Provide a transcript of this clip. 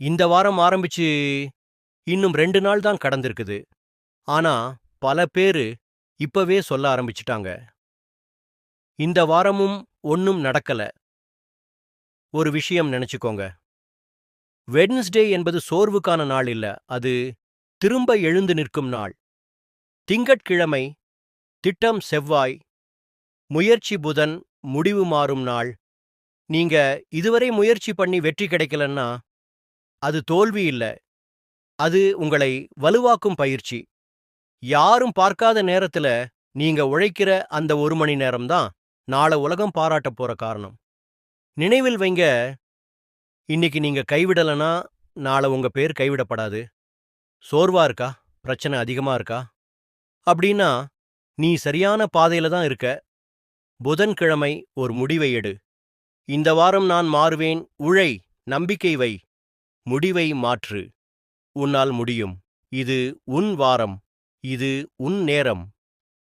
இந்த வாரம் ஆரம்பிச்சு இன்னும் 2 நாள் தான் கடந்திருக்குது. ஆனா, பல பேரு இப்பவே சொல்ல ஆரம்பிச்சுட்டாங்க. இந்த வாரமும் ஒண்ணும் நடக்கல. ஒரு விஷயம் நெனச்சுக்கோங்க. வெட்னஸ்டே என்பது சோர்வுக்கான நாள் இல்ல. அது திரும்ப எழுந்து நிற்கும் நாள். திங்கட்கிழமை திட்டம் செவ்வாய், முயற்சி புதன், முடிவு மாறும் நாள். நீங்க இதுவரை முயற்சி பண்ணி வெற்றி கிடைக்கலன்னா, அது தோல்வி இல்ல. அது உங்களை வலுவாக்கும் பயிற்சி. யாரும் பார்க்காத நேரத்துல நீங்க உழைக்கிற அந்த 1 மணி நேரம் தான் நாள உலகம் பாராட்டப் போற காரணம். நினைவில் வைங்க, இன்னைக்கு நீங்க கைவிடலனா, நாள உங்க பேர் கைவிடப்படாது. சோர்வா இருக்கா? பிரச்சனை அதிகமா இருக்கா? அப்படின்னா, நீ சரியான பாதையில தான் இருக்க. புதன்கிழமை ஒரு முடிவை எடு. இந்த வாரம் நான் மாறுவேன். உழை, நம்பிக்கை வை, முடிவை மாற்று. உன்னால் முடியும். இது உன் வாரம். இது உன் நேரம்.